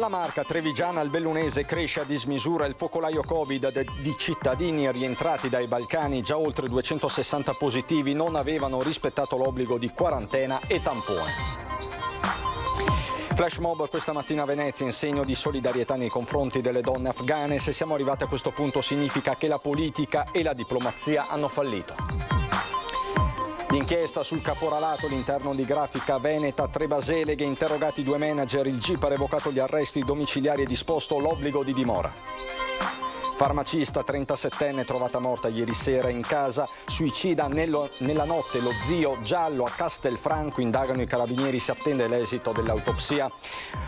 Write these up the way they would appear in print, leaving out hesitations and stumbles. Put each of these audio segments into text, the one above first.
Dalla Marca trevigiana al bellunese cresce a dismisura il focolaio Covid di cittadini rientrati dai Balcani. Già oltre 260 positivi non avevano rispettato l'obbligo di quarantena e tampone. Flash mob questa mattina a Venezia in segno di solidarietà nei confronti delle donne afghane. Se siamo arrivati a questo punto significa che la politica e la diplomazia hanno fallito. L'inchiesta sul caporalato all'interno di Grafica Veneta, 3 baseleghe, interrogati 2 manager, il GIP ha revocato gli arresti domiciliari e disposto l'obbligo di dimora. Farmacista 37enne trovata morta ieri sera in casa, suicida nella notte lo zio Giallo a Castelfranco, indagano i carabinieri, si attende l'esito dell'autopsia.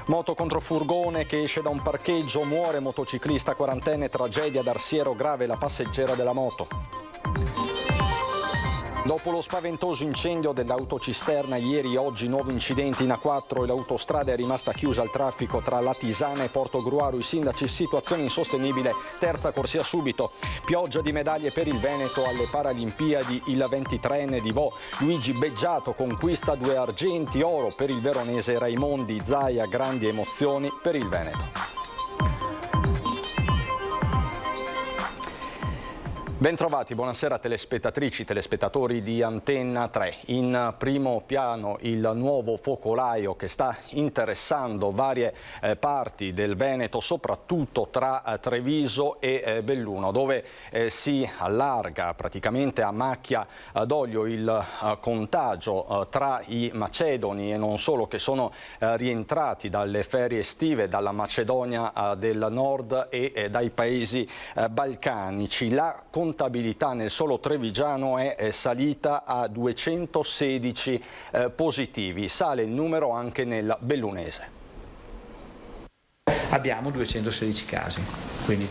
Moto contro furgone che esce da un parcheggio, muore motociclista 40enne, tragedia d'Arsiero, grave la passeggera della moto. Dopo lo spaventoso incendio dell'autocisterna ieri, oggi nuovi incidenti in A4 e l'autostrada è rimasta chiusa al traffico tra Latisana e Porto Gruaro. I sindaci, situazione insostenibile, terza corsia subito. Pioggia di medaglie per il Veneto alle Paralimpiadi, il 23enne di Vo, Luigi Beggiato, conquista 2 argenti, oro per il veronese Raimondi, Zaia, grandi emozioni per il Veneto. Bentrovati, buonasera telespettatrici, telespettatori di Antenna 3. In primo piano il nuovo focolaio che sta interessando varie parti del Veneto, soprattutto tra Treviso e Belluno, dove si allarga praticamente a macchia d'olio il contagio tra i macedoni e non solo, che sono rientrati dalle ferie estive dalla Macedonia del Nord e dai paesi balcanici. La contabilità nel solo trevigiano è salita a 216 positivi, sale il numero anche nel bellunese. Abbiamo 216 casi, quindi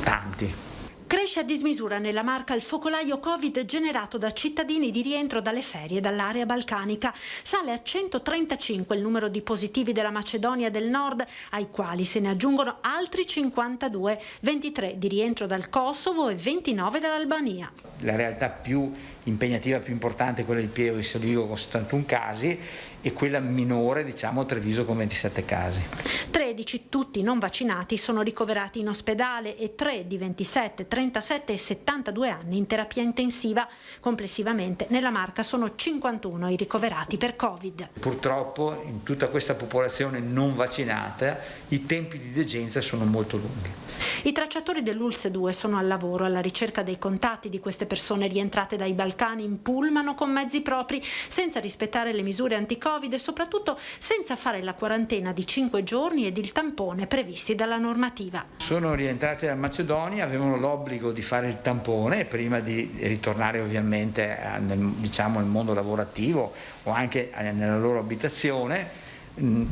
tanti. Cresce a dismisura nella Marca il focolaio Covid generato da cittadini di rientro dalle ferie dall'area balcanica. Sale a 135 il numero di positivi della Macedonia del Nord, ai quali se ne aggiungono altri 52, 23 di rientro dal Kosovo e 29 dall'Albania. La realtà più impegnativa, più importante è quella di Pieve di Soligo con 71 casi e quella minore, diciamo, Treviso con 27 casi. 13, tutti non vaccinati, sono ricoverati in ospedale e 3 di 27, 37 e 72 anni in terapia intensiva. Complessivamente nella Marca sono 51 i ricoverati per Covid. Purtroppo in tutta questa popolazione non vaccinata i tempi di degenza sono molto lunghi. I tracciatori dell'ULSS 2 sono al lavoro alla ricerca dei contatti di queste persone rientrate dai Balcani in pullman o con mezzi propri, senza rispettare le misure anti-Covid e soprattutto senza fare la quarantena di 5 giorni ed il tampone previsti dalla normativa. Sono rientrati dalla Macedonia, avevano l'obbligo di fare il tampone prima di ritornare ovviamente nel mondo lavorativo o anche nella loro abitazione.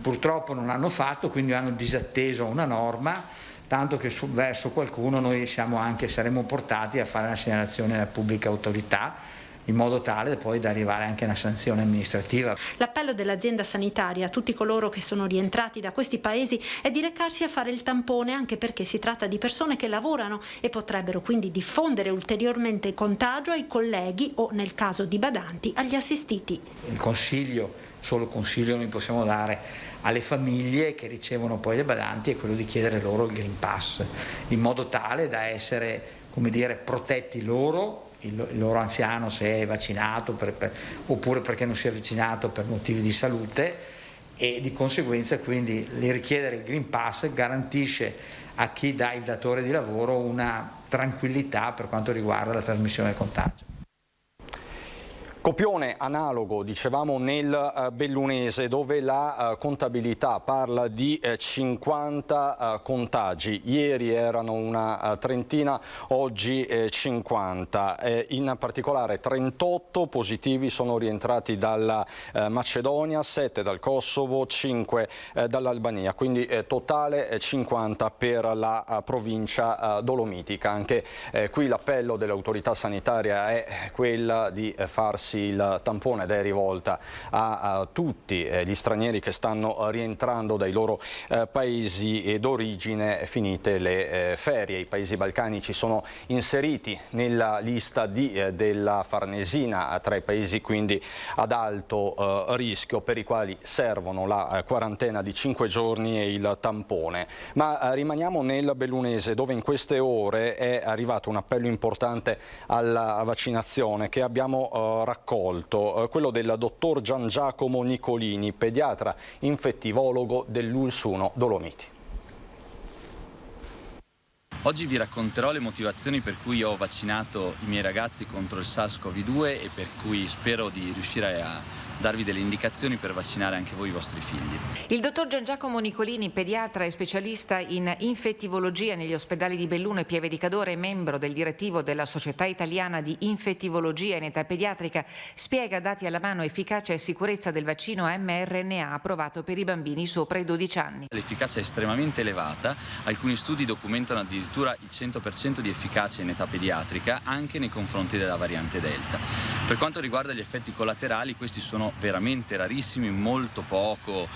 Purtroppo non l'hanno fatto, quindi hanno disatteso una norma, tanto che verso qualcuno noi saremo portati a fare una segnalazione alla pubblica autorità, in modo tale poi da arrivare anche a una sanzione amministrativa. L'appello dell'azienda sanitaria a tutti coloro che sono rientrati da questi paesi è di recarsi a fare il tampone, anche perché si tratta di persone che lavorano e potrebbero quindi diffondere ulteriormente il contagio ai colleghi o, nel caso di badanti, agli assistiti. Solo consiglio noi possiamo dare alle famiglie che ricevono poi le badanti è quello di chiedere loro il Green Pass, in modo tale da essere, protetti loro, il loro anziano se è vaccinato oppure perché non si è vaccinato per motivi di salute, e di conseguenza quindi richiedere il Green Pass garantisce a chi dà il datore di lavoro una tranquillità per quanto riguarda la trasmissione del contagio. Copione analogo, dicevamo, nel bellunese, dove la contabilità parla di 50 contagi. Ieri erano una trentina, oggi 50. In particolare 38 positivi sono rientrati dalla Macedonia, 7 dal Kosovo, 5 dall'Albania, quindi totale 50 per la provincia dolomitica. Anche qui l'appello dell'autorità sanitaria è quella di farsi farsi il tampone ed è rivolta a tutti gli stranieri che stanno rientrando dai loro paesi d'origine finite le ferie. I paesi balcanici sono inseriti nella lista della Farnesina tra i paesi quindi ad alto rischio, per i quali servono la quarantena di 5 giorni e il tampone. Ma rimaniamo nel bellunese, dove in queste ore è arrivato un appello importante alla vaccinazione che abbiamo raccolto, quello del dottor Gian Giacomo Nicolini, pediatra infettivologo dell'ULS1 Dolomiti. Oggi vi racconterò le motivazioni per cui ho vaccinato i miei ragazzi contro il SARS-CoV-2 e per cui spero di riuscire a darvi delle indicazioni per vaccinare anche voi i vostri figli. Il dottor Gian Giacomo Nicolini, pediatra e specialista in infettivologia negli ospedali di Belluno e Pieve di Cadore, membro del direttivo della Società Italiana di Infettivologia in età pediatrica, spiega dati alla mano efficacia e sicurezza del vaccino mRNA approvato per i bambini sopra i 12 anni. L'efficacia è estremamente elevata, alcuni studi documentano addirittura il 100% di efficacia in età pediatrica anche nei confronti della variante Delta. Per quanto riguarda gli effetti collaterali, questi sono veramente rarissimi, molto poco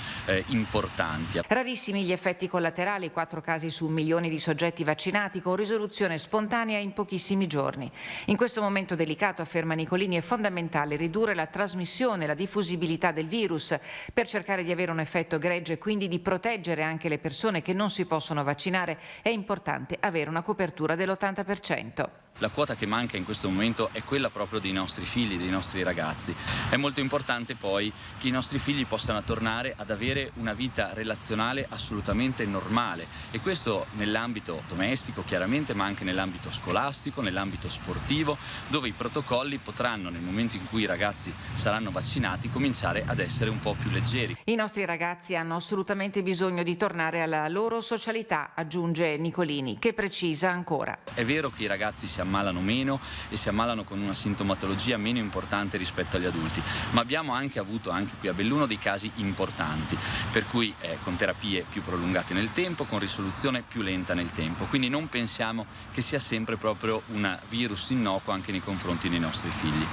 importanti. Rarissimi gli effetti collaterali, 4 casi su milioni di soggetti vaccinati con risoluzione spontanea in pochissimi giorni. In questo momento delicato, afferma Nicolini, è fondamentale ridurre la trasmissione e la diffusibilità del virus per cercare di avere un effetto gregge e quindi di proteggere anche le persone che non si possono vaccinare. È importante avere una copertura dell'80%. La quota che manca in questo momento è quella proprio dei nostri figli, dei nostri ragazzi. È molto importante poi che i nostri figli possano tornare ad avere una vita relazionale assolutamente normale, e questo nell'ambito domestico chiaramente, ma anche nell'ambito scolastico, nell'ambito sportivo, dove i protocolli potranno, nel momento in cui i ragazzi saranno vaccinati, cominciare ad essere un po' più leggeri. I nostri ragazzi hanno assolutamente bisogno di tornare alla loro socialità, aggiunge Nicolini, che precisa ancora. È vero che i ragazzi si ammalano meno e si ammalano con una sintomatologia meno importante rispetto agli adulti, ma abbiamo anche avuto anche qui a Belluno dei casi importanti, per cui con terapie più prolungate nel tempo, con risoluzione più lenta nel tempo, quindi non pensiamo che sia sempre proprio un virus innocuo anche nei confronti dei nostri figli.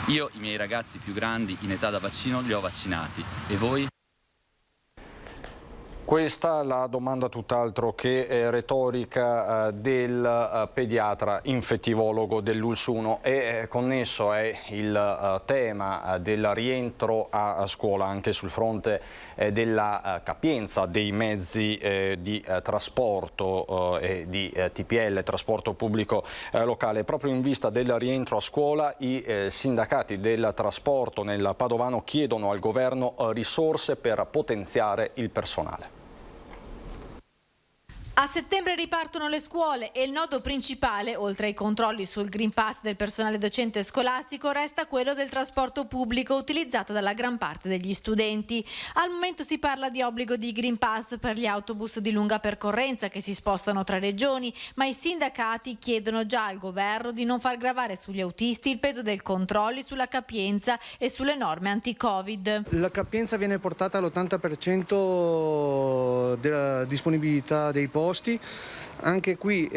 Io i miei ragazzi più grandi in età da vaccino li ho vaccinati, e voi? Questa è la domanda tutt'altro che retorica del pediatra infettivologo dell'ULS1, e connesso è il tema del rientro a scuola anche sul fronte della capienza dei mezzi di trasporto e di TPL, trasporto pubblico locale. Proprio in vista del rientro a scuola, i sindacati del trasporto nel Padovano chiedono al governo risorse per potenziare il personale. A settembre ripartono le scuole e il nodo principale, oltre ai controlli sul Green Pass del personale docente e scolastico, resta quello del trasporto pubblico utilizzato dalla gran parte degli studenti. Al momento si parla di obbligo di Green Pass per gli autobus di lunga percorrenza che si spostano tra regioni, ma i sindacati chiedono già al governo di non far gravare sugli autisti il peso dei controlli sulla capienza e sulle norme anti-Covid. La capienza viene portata all'80% della disponibilità dei posti. Anche qui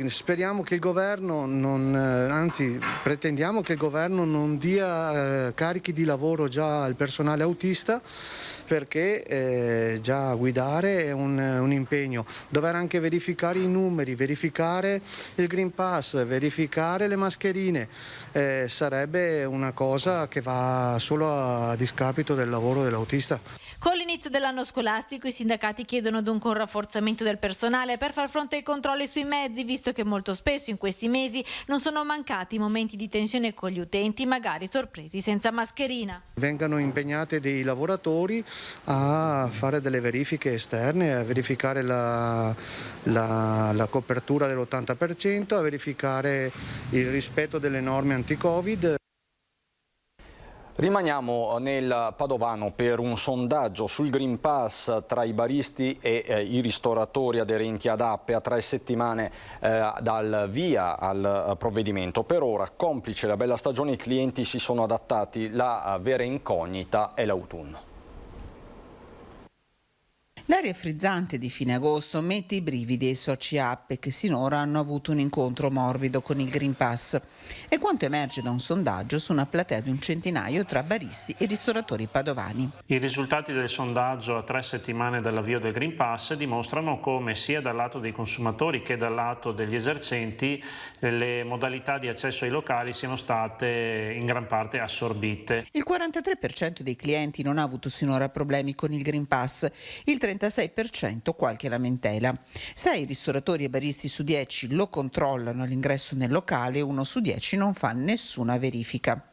speriamo che il governo anzi pretendiamo che il governo non dia carichi di lavoro già al personale autista, perché già guidare è un impegno. Dover anche verificare i numeri, verificare il Green Pass, verificare le mascherine, sarebbe una cosa che va solo a discapito del lavoro dell'autista. Con l'inizio dell'anno scolastico i sindacati chiedono dunque un rafforzamento del personale per far fronte ai controlli sui mezzi, visto che molto spesso in questi mesi non sono mancati momenti di tensione con gli utenti, magari sorpresi senza mascherina. Vengano impegnati dei lavoratori a fare delle verifiche esterne, a verificare la copertura dell'80%, a verificare il rispetto delle norme anti-Covid. Rimaniamo nel Padovano per un sondaggio sul Green Pass tra i baristi e i ristoratori aderenti ad Appe a 3 settimane dal via al provvedimento. Per ora, complice la bella stagione, i clienti si sono adattati, la vera incognita è l'autunno. L'aria frizzante di fine agosto mette i brividi ai soci app che sinora hanno avuto un incontro morbido con il Green Pass. È quanto emerge da un sondaggio su una platea di un centinaio tra baristi e ristoratori padovani. I risultati del sondaggio a 3 settimane dall'avvio del Green Pass dimostrano come sia dal lato dei consumatori che dal lato degli esercenti le modalità di accesso ai locali siano state in gran parte assorbite. Il 43% dei clienti non ha avuto sinora problemi con il Green Pass, il 36% qualche lamentela. 6 ristoratori e baristi su 10 lo controllano all'ingresso nel locale, 1 su 10 non fa nessuna verifica.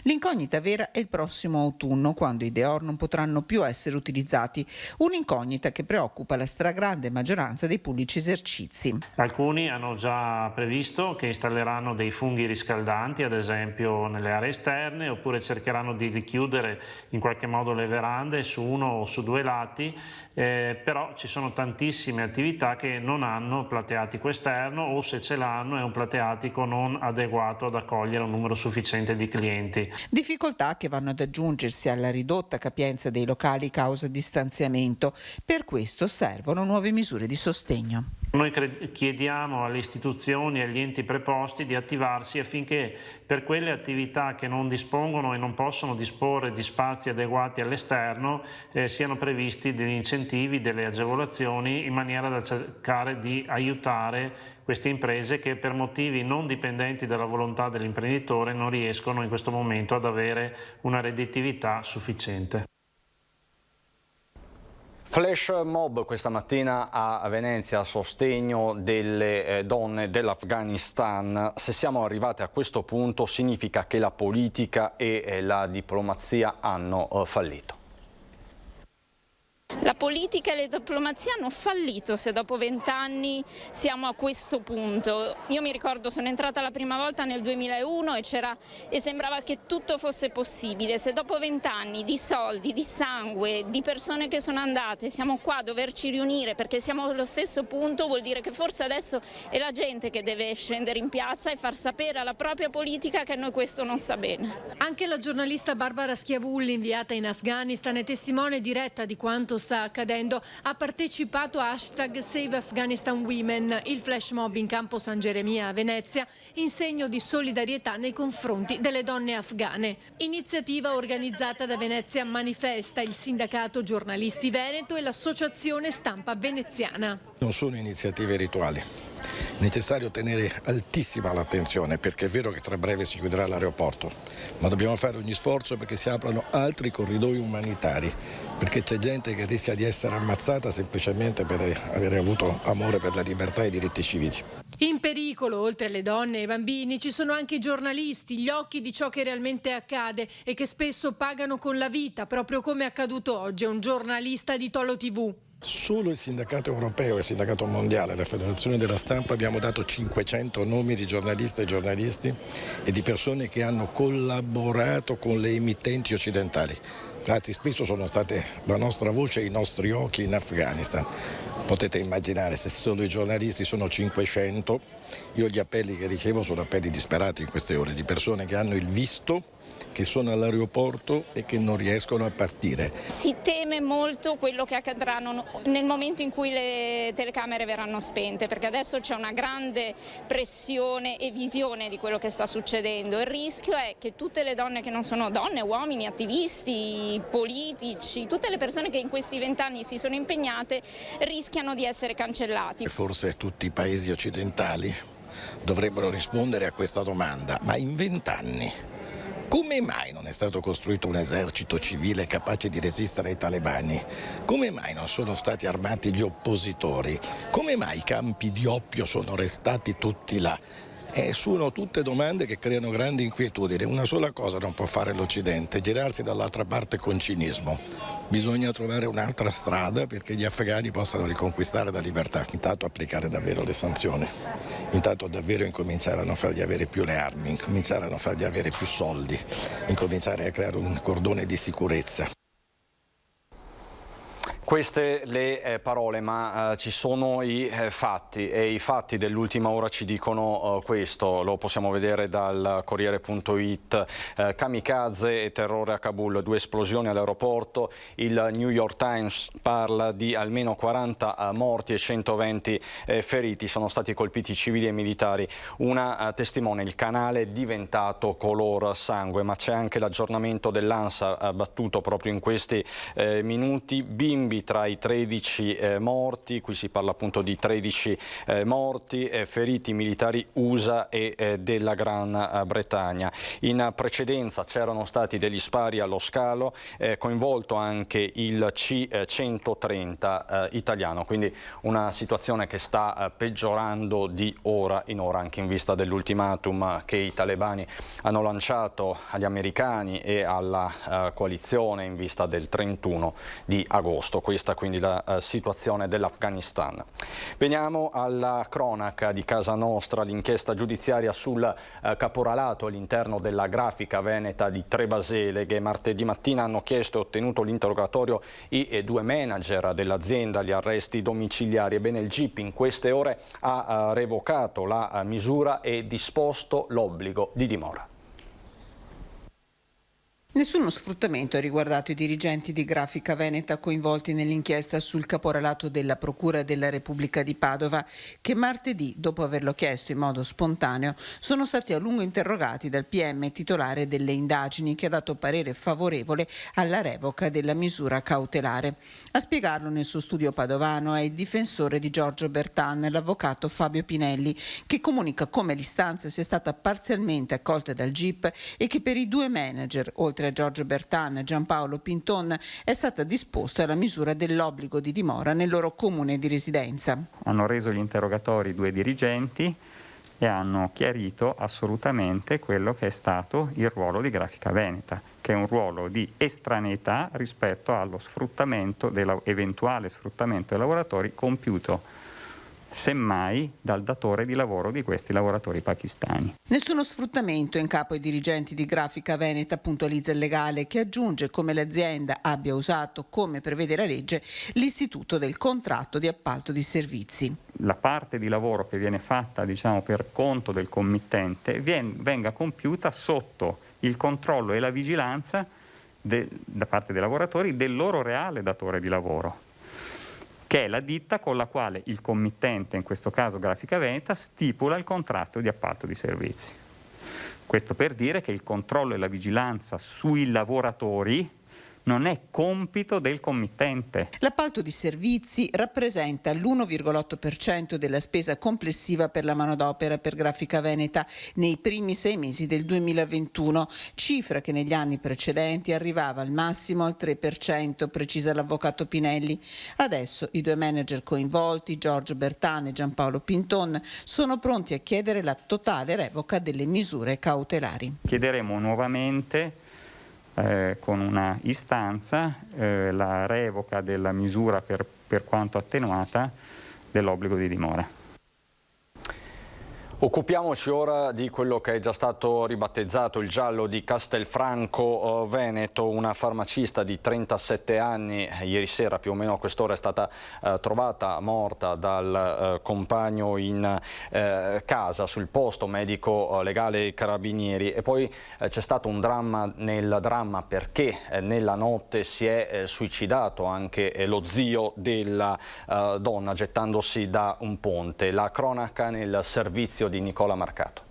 L'incognita vera è il prossimo autunno, quando i Deor non potranno più essere utilizzati, un'incognita che preoccupa la stragrande maggioranza dei pubblici esercizi. Alcuni hanno già previsto che installeranno dei funghi riscaldanti, ad esempio nelle aree esterne, oppure cercheranno di richiudere in qualche modo le verande su uno o su 2 lati, però ci sono tantissime attività che non hanno plateatico esterno, o se ce l'hanno è un plateatico non adeguato ad accogliere un numero sufficiente di clienti. Difficoltà che vanno ad aggiungersi alla ridotta capienza dei locali causa distanziamento. Per questo servono nuove misure di sostegno. Noi chiediamo alle istituzioni e agli enti preposti di attivarsi affinché per quelle attività che non dispongono e non possono disporre di spazi adeguati all'esterno siano previsti degli incentivi, delle agevolazioni in maniera da cercare di aiutare queste imprese che per motivi non dipendenti dalla volontà dell'imprenditore non riescono in questo momento ad avere una redditività sufficiente. Flash mob questa mattina a Venezia a sostegno delle donne dell'Afghanistan. Se siamo arrivati a questo punto significa che la politica e la diplomazia hanno fallito. La politica e la diplomazia hanno fallito se dopo 20 anni siamo a questo punto. Io mi ricordo, sono entrata la prima volta nel 2001 e sembrava che tutto fosse possibile. Se dopo 20 anni di soldi, di sangue, di persone che sono andate, siamo qua a doverci riunire perché siamo allo stesso punto, vuol dire che forse adesso è la gente che deve scendere in piazza e far sapere alla propria politica che a noi questo non sta bene. Anche la giornalista Barbara Schiavulli, inviata in Afghanistan, è testimone diretta di quanto sta accadendo. Ha partecipato a #SaveAfghanistanWomen, il flash mob in campo San Geremia a Venezia, in segno di solidarietà nei confronti delle donne afghane. Iniziativa organizzata da Venezia Manifesta, il sindacato Giornalisti Veneto e l'associazione Stampa Veneziana. Non sono iniziative rituali. Necessario tenere altissima l'attenzione, perché è vero che tra breve si chiuderà l'aeroporto, ma dobbiamo fare ogni sforzo perché si aprano altri corridoi umanitari, perché c'è gente che rischia di essere ammazzata semplicemente per avere avuto amore per la libertà e i diritti civili. In pericolo, oltre alle donne e ai bambini, ci sono anche i giornalisti, gli occhi di ciò che realmente accade e che spesso pagano con la vita, proprio come è accaduto oggi a un giornalista di Tolo TV. Solo il sindacato europeo e il sindacato mondiale, la Federazione della Stampa, abbiamo dato 500 nomi di giornaliste e giornalisti e di persone che hanno collaborato con le emittenti occidentali. Grazie, spesso sono state la nostra voce e i nostri occhi in Afghanistan. Potete immaginare, se solo i giornalisti sono 500, io gli appelli che ricevo sono appelli disperati in queste ore, di persone che hanno il visto, che sono all'aeroporto e che non riescono a partire. Si teme molto quello che accadrà nel momento in cui le telecamere verranno spente, perché adesso c'è una grande pressione e visione di quello che sta succedendo. Il rischio è che tutte le donne che non sono donne, uomini, attivisti, politici, tutte le persone che in questi 20 anni si sono impegnate rischiano di essere cancellati. Forse tutti i paesi occidentali dovrebbero rispondere a questa domanda, ma in 20 anni come mai non è stato costruito un esercito civile capace di resistere ai talebani? Come mai non sono stati armati gli oppositori? Come mai i campi di oppio sono restati tutti là? Sono tutte domande che creano grandi inquietudini. Una sola cosa non può fare l'Occidente, girarsi dall'altra parte con cinismo. Bisogna trovare un'altra strada perché gli afghani possano riconquistare la libertà. Intanto applicare davvero le sanzioni, intanto davvero incominciare a non fargli avere più le armi, incominciare a non fargli avere più soldi, incominciare a creare un cordone di sicurezza. Queste le parole, ma ci sono i fatti, e i fatti dell'ultima ora ci dicono questo. Lo possiamo vedere dal Corriere.it. Kamikaze e terrore a Kabul, 2 esplosioni all'aeroporto. Il New York Times parla di almeno 40 morti e 120 feriti. Sono stati colpiti civili e militari. Una testimone: il canale è diventato color sangue, ma c'è anche l'aggiornamento dell'ANSA battuto proprio in questi minuti. Bimbi tra i 13 morti, qui si parla appunto di 13 morti, feriti militari USA e della Gran Bretagna. In precedenza c'erano stati degli spari allo scalo, coinvolto anche il C-130 italiano, quindi una situazione che sta peggiorando di ora in ora, anche in vista dell'ultimatum che i talebani hanno lanciato agli americani e alla coalizione in vista del 31 di agosto. Questa quindi la situazione dell'Afghanistan. Veniamo alla cronaca di casa nostra. L'inchiesta giudiziaria sul caporalato all'interno della Grafica Veneta di Trebasele, che martedì mattina hanno chiesto e ottenuto l'interrogatorio i 2 manager dell'azienda, gli arresti domiciliari. Ebbene, il GIP in queste ore ha revocato la misura e disposto l'obbligo di dimora. Nessuno sfruttamento ha riguardato i dirigenti di Grafica Veneta coinvolti nell'inchiesta sul caporalato della Procura della Repubblica di Padova, che martedì, dopo averlo chiesto in modo spontaneo, sono stati a lungo interrogati dal PM titolare delle indagini, che ha dato parere favorevole alla revoca della misura cautelare. A spiegarlo nel suo studio padovano è il difensore di Giorgio Bertan, l'avvocato Fabio Pinelli, che comunica come l'istanza sia stata parzialmente accolta dal GIP e che per i 2 manager, oltre a Giorgio Bertan e Giampaolo Pinton, è stata disposta la misura dell'obbligo di dimora nel loro comune di residenza. Hanno reso gli interrogatori 2 dirigenti e hanno chiarito assolutamente quello che è stato il ruolo di Grafica Veneta, che è un ruolo di estraneità rispetto allo sfruttamento, eventuale sfruttamento dei lavoratori compiuto semmai dal datore di lavoro di questi lavoratori pakistani. Nessuno sfruttamento in capo ai dirigenti di Grafica Veneta, puntualizza il legale, che aggiunge come l'azienda abbia usato, come prevede la legge, l'istituto del contratto di appalto di servizi. La parte di lavoro che viene fatta, per conto del committente venga compiuta sotto il controllo e la vigilanza da parte dei lavoratori del loro reale datore di lavoro, che è la ditta con la quale il committente, in questo caso Grafica Veneta, stipula il contratto di appalto di servizi. Questo per dire che il controllo e la vigilanza sui lavoratori non è compito del committente. L'appalto di servizi rappresenta l'1,8% della spesa complessiva per la manodopera per Grafica Veneta nei primi 6 mesi del 2021, cifra che negli anni precedenti arrivava al massimo al 3%, precisa l'avvocato Pinelli. Adesso i 2 manager coinvolti, Giorgio Bertan e Giampaolo Pinton, sono pronti a chiedere la totale revoca delle misure cautelari. Chiederemo nuovamente con una istanza la revoca della misura per quanto attenuata dell'obbligo di dimora. Occupiamoci ora di quello che è già stato ribattezzato il giallo di Castelfranco Veneto. Una farmacista di 37 anni, ieri sera più o meno a quest'ora, è stata trovata morta dal compagno in casa, sul posto medico legale Carabinieri. E poi c'è stato un dramma nel dramma, perché nella notte si è suicidato anche lo zio della donna, gettandosi da un ponte. La cronaca nel servizio di Nicola Marcato.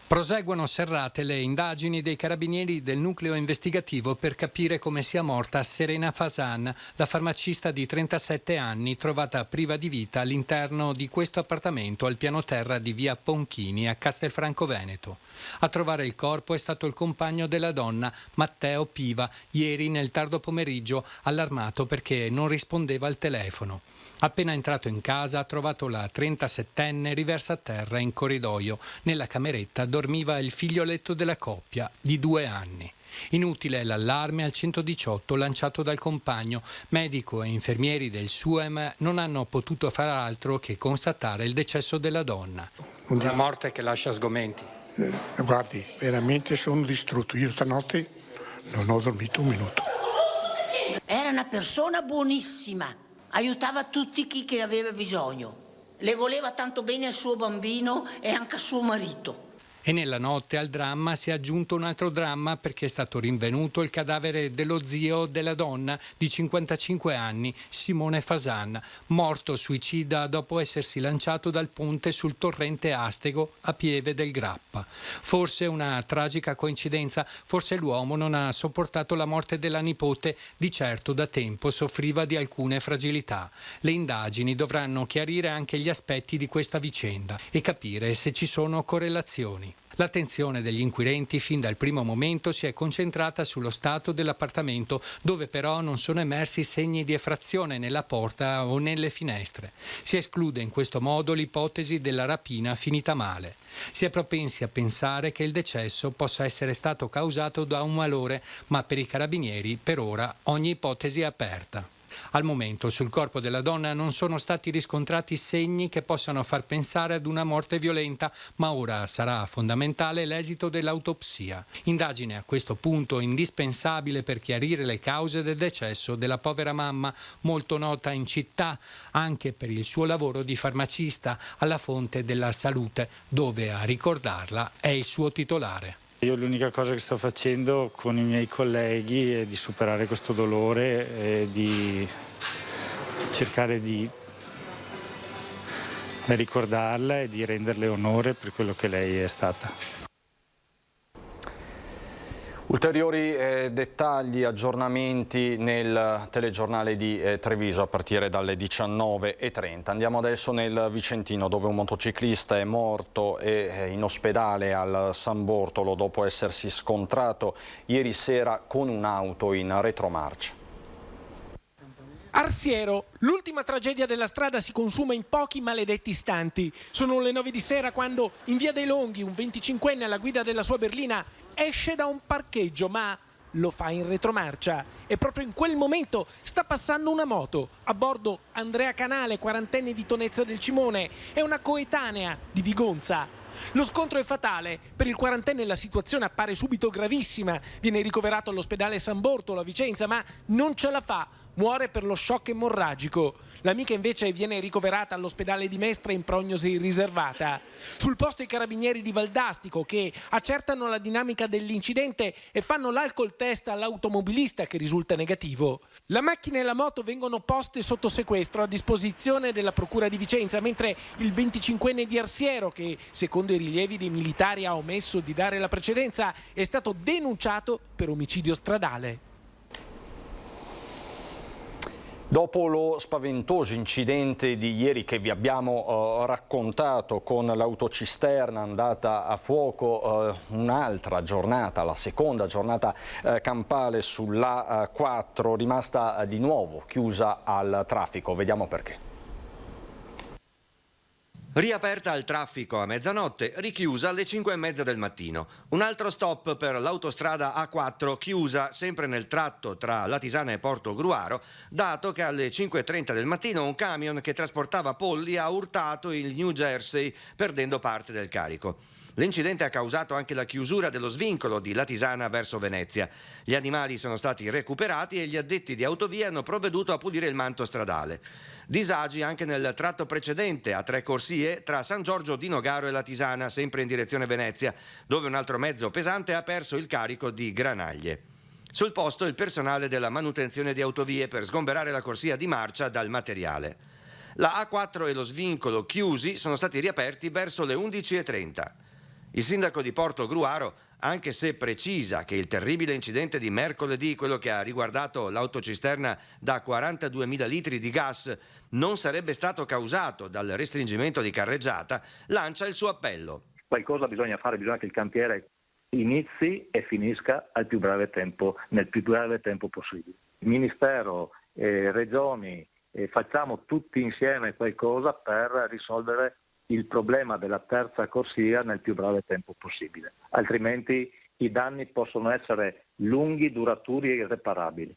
Proseguono serrate le indagini dei carabinieri del nucleo investigativo per capire come sia morta Serena Fasan, la farmacista di 37 anni trovata priva di vita all'interno di questo appartamento al piano terra di via Ponchini a Castelfranco Veneto. A trovare il corpo è stato il compagno della donna, Matteo Piva, ieri nel tardo pomeriggio, allarmato perché non rispondeva al telefono. Appena entrato in casa ha trovato la 37enne riversa a terra in corridoio. Nella cameretta dormiva il figlioletto della coppia di 2 anni. Inutile l'allarme al 118 lanciato dal compagno. Medico e infermieri del SUEM non hanno potuto far altro che constatare il decesso della donna. Una morte che lascia sgomenti. Guardi, veramente sono distrutto. Io stanotte non ho dormito un minuto. Era una persona buonissima, aiutava tutti chi che aveva bisogno, le voleva tanto bene al suo bambino e anche al suo marito. E nella notte al dramma si è aggiunto un altro dramma perché è stato rinvenuto il cadavere dello zio della donna di 55 anni, Simone Fasan, morto suicida dopo essersi lanciato dal ponte sul torrente Astego a Pieve del Grappa. Forse una tragica coincidenza, forse l'uomo non ha sopportato la morte della nipote, di certo da tempo soffriva di alcune fragilità. Le indagini dovranno chiarire anche gli aspetti di questa vicenda e capire se ci sono correlazioni. L'attenzione degli inquirenti fin dal primo momento si è concentrata sullo stato dell'appartamento, dove però non sono emersi segni di effrazione nella porta o nelle finestre. Si esclude in questo modo l'ipotesi della rapina finita male. Si è propensi a pensare che il decesso possa essere stato causato da un malore, ma per i carabinieri per ora ogni ipotesi è aperta. Al momento sul corpo della donna non sono stati riscontrati segni che possano far pensare ad una morte violenta, ma ora sarà fondamentale l'esito dell'autopsia. Indagine a questo punto indispensabile per chiarire le cause del decesso della povera mamma, molto nota in città anche per il suo lavoro di farmacista alla Fonte della Salute, dove a ricordarla è il suo titolare. Io l'unica cosa che sto facendo con i miei colleghi è di superare questo dolore e di cercare di ricordarla e di renderle onore per quello che lei è stata. Ulteriori dettagli, aggiornamenti nel telegiornale di Treviso a partire dalle 19:30. Andiamo adesso nel Vicentino, dove un motociclista è morto e è in ospedale al San Bortolo dopo essersi scontrato ieri sera con un'auto in retromarcia. Arsiero, l'ultima tragedia della strada si consuma in pochi maledetti istanti. Sono le 9 di sera quando in via dei Longhi un 25enne alla guida della sua berlina esce da un parcheggio, ma lo fa in retromarcia e proprio in quel momento sta passando una moto. A bordo Andrea Canale, 40enne di Tonezza del Cimone, e una coetanea di Vigonza. Lo scontro è fatale. Per il 40enne la situazione appare subito gravissima. Viene ricoverato all'ospedale San Bortolo a Vicenza, ma non ce la fa. Muore per lo shock emorragico. L'amica invece viene ricoverata all'ospedale di Mestre in prognosi riservata. Sul posto i carabinieri di Valdastico che accertano la dinamica dell'incidente e fanno l'alcol test all'automobilista che risulta negativo. La macchina e la moto vengono poste sotto sequestro a disposizione della Procura di Vicenza, mentre il 25enne di Arsiero, che secondo i rilievi dei militari ha omesso di dare la precedenza, è stato denunciato per omicidio stradale. Dopo lo spaventoso incidente di ieri che vi abbiamo raccontato con l'autocisterna andata a fuoco, un'altra giornata, la seconda giornata campale sulla A4, rimasta di nuovo chiusa al traffico. Vediamo perché. Riaperta al traffico a mezzanotte, richiusa alle 5:30 del mattino. Un altro stop per l'autostrada A4 chiusa sempre nel tratto tra Latisana e Porto Gruaro, dato che alle 5:30 del mattino un camion che trasportava polli ha urtato il New Jersey perdendo parte del carico. L'incidente ha causato anche la chiusura dello svincolo di Latisana verso Venezia. Gli animali sono stati recuperati e gli addetti di autovia hanno provveduto a pulire il manto stradale. Disagi anche nel tratto precedente a 3 corsie tra San Giorgio di Nogaro e Latisana, sempre in direzione Venezia, dove un altro mezzo pesante ha perso il carico di granaglie. Sul posto il personale della manutenzione di autovie per sgomberare la corsia di marcia dal materiale. La A4 e lo svincolo chiusi sono stati riaperti verso le 11:30. Il sindaco di Porto Gruaro, anche se precisa che il terribile incidente di mercoledì, quello che ha riguardato l'autocisterna da 42.000 litri di gas, non sarebbe stato causato dal restringimento di carreggiata, lancia il suo appello. Qualcosa bisogna fare, bisogna che il cantiere inizi e finisca al più breve tempo, nel più breve tempo possibile. Ministero, regioni, facciamo tutti insieme qualcosa per risolvere il problema della terza corsia nel più breve tempo possibile, altrimenti i danni possono essere lunghi, duraturi e irreparabili.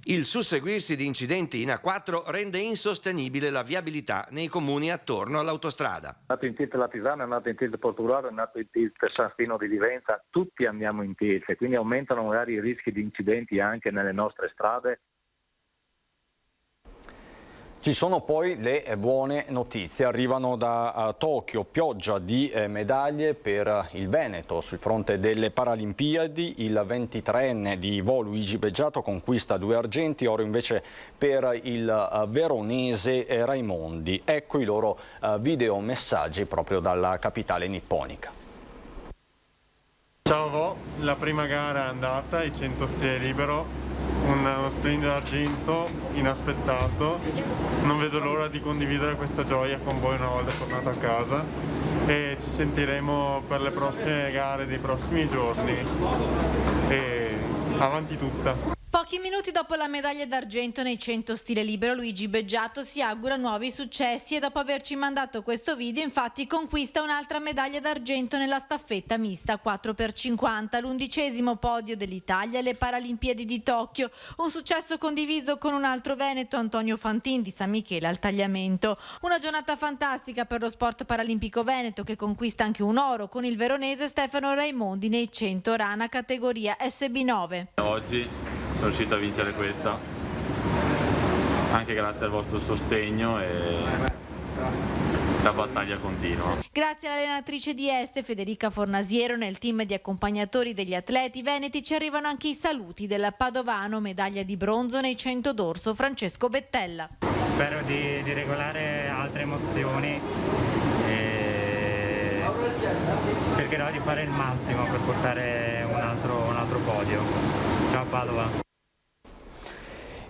Il susseguirsi di incidenti in A4 rende insostenibile la viabilità nei comuni attorno all'autostrada. È andato in tilt Latisana, è andato in tilt Porto Gruaro, è andato in tilt San Stino di Livenza, tutti andiamo in tilt, quindi aumentano magari i rischi di incidenti anche nelle nostre strade. Ci sono poi le buone notizie, arrivano da Tokyo, pioggia di medaglie per il Veneto sul fronte delle Paralimpiadi. Il 23enne di Vo Luigi Beggiato conquista 2 argenti, oro invece per il veronese Raimondi. Ecco i loro videomessaggi proprio dalla capitale nipponica. Ciao Vo, la prima gara è andata, i 100 stile libero. Uno splendido argento inaspettato, non vedo l'ora di condividere questa gioia con voi una volta tornato a casa e ci sentiremo per le prossime gare dei prossimi giorni e avanti tutta. Pochi minuti dopo la medaglia d'argento nei 100 stile libero, Luigi Beggiato si augura nuovi successi e dopo averci mandato questo video infatti conquista un'altra medaglia d'argento nella staffetta mista 4x50, l'11° podio dell'Italia alle Paralimpiadi di Tokyo, un successo condiviso con un altro veneto, Antonio Fantin di San Michele al tagliamento. Una giornata fantastica per lo sport paralimpico veneto che conquista anche un oro con il veronese Stefano Raimondi nei 100 rana categoria SB9. Oggi sono riuscito a vincere questa, anche grazie al vostro sostegno e la battaglia continua. Grazie all'allenatrice di Este, Federica Fornasiero, nel team di accompagnatori degli atleti veneti ci arrivano anche i saluti del padovano, medaglia di bronzo nei 100 dorso, Francesco Bettella. Spero di regolare altre emozioni e cercherò di fare il massimo per portare un altro podio. Ciao Padova.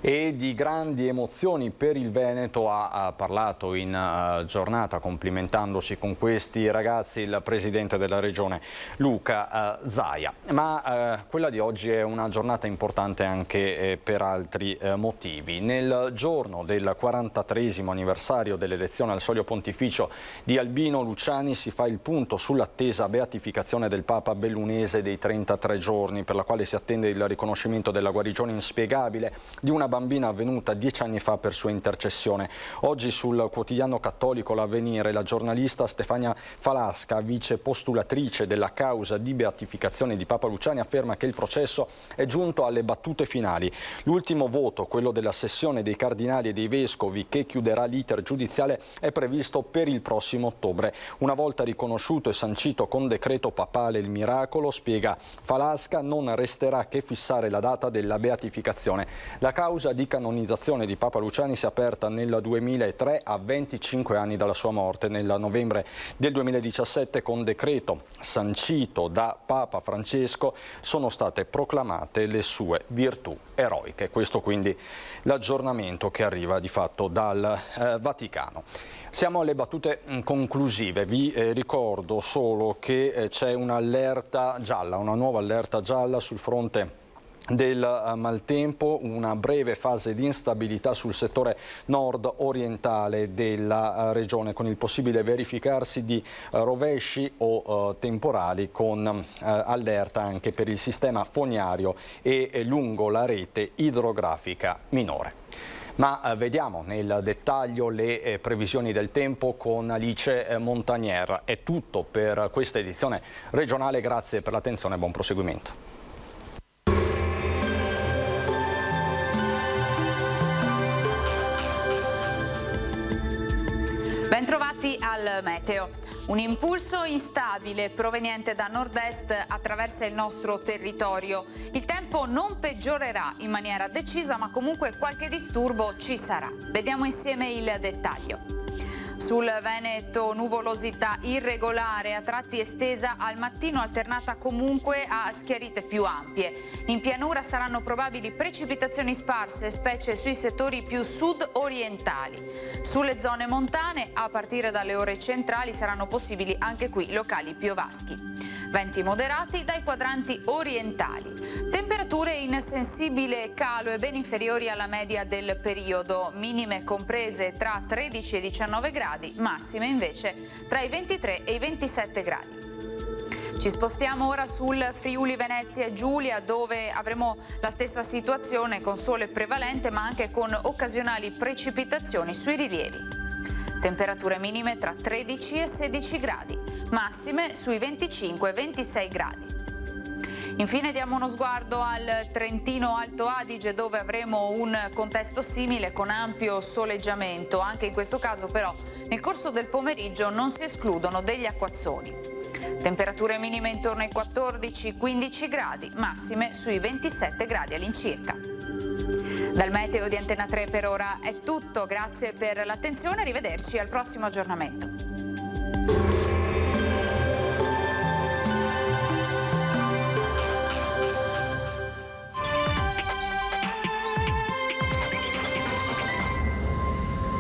E di grandi emozioni per il Veneto ha parlato in giornata, complimentandosi con questi ragazzi, il presidente della regione Luca Zaia. Ma quella di oggi è una giornata importante anche per altri motivi. Nel giorno del 43° anniversario dell'elezione al Solio Pontificio di Albino Luciani si fa il punto sull'attesa beatificazione del Papa bellunese dei 33 giorni, per la quale si attende il riconoscimento della guarigione inspiegabile di una bambina avvenuta 10 anni fa per sua intercessione. Oggi sul quotidiano cattolico L'Avvenire la giornalista Stefania Falasca, vice postulatrice della causa di beatificazione di Papa Luciani, afferma che il processo è giunto alle battute finali. L'ultimo voto, quello della sessione dei cardinali e dei vescovi che chiuderà l'iter giudiziale, è previsto per il prossimo ottobre. Una volta riconosciuto e sancito con decreto papale il miracolo, spiega Falasca, non resterà che fissare la data della beatificazione. La causa di canonizzazione di Papa Luciani si è aperta nel 2003 a 25 anni dalla sua morte. Nel novembre del 2017 con decreto sancito da Papa Francesco sono state proclamate le sue virtù eroiche. Questo quindi l'aggiornamento che arriva di fatto dal Vaticano. Siamo alle battute conclusive. Vi ricordo solo che c'è un'allerta gialla, una nuova allerta gialla sul fronte del maltempo, una breve fase di instabilità sul settore nord-orientale della regione, con il possibile verificarsi di rovesci o temporali, con allerta anche per il sistema fognario e lungo la rete idrografica minore. Ma vediamo nel dettaglio le previsioni del tempo con Alice Montagnier. È tutto per questa edizione regionale, grazie per l'attenzione e buon proseguimento. Bentrovati al meteo. Un impulso instabile proveniente da nord-est attraversa il nostro territorio. Il tempo non peggiorerà in maniera decisa, ma comunque qualche disturbo ci sarà. Vediamo insieme il dettaglio. Sul Veneto nuvolosità irregolare, a tratti estesa al mattino, alternata comunque a schiarite più ampie. In pianura saranno probabili precipitazioni sparse, specie sui settori più sud-orientali. Sulle zone montane, a partire dalle ore centrali, saranno possibili anche qui locali piovaschi. Venti moderati dai quadranti orientali. Temperature in sensibile calo e ben inferiori alla media del periodo, minime comprese tra 13 e 19 gradi, massime invece tra i 23 e i 27 gradi. Ci spostiamo ora sul Friuli Venezia Giulia, dove avremo la stessa situazione con sole prevalente ma anche con occasionali precipitazioni sui rilievi. Temperature minime tra 13 e 16 gradi, massime sui 25 e 26 gradi. Infine diamo uno sguardo al Trentino Alto Adige, dove avremo un contesto simile con ampio soleggiamento. Anche in questo caso però nel corso del pomeriggio non si escludono degli acquazzoni. Temperature minime intorno ai 14-15 gradi, massime sui 27 gradi all'incirca. Dal meteo di Antena 3 per ora è tutto, grazie per l'attenzione, arrivederci al prossimo aggiornamento.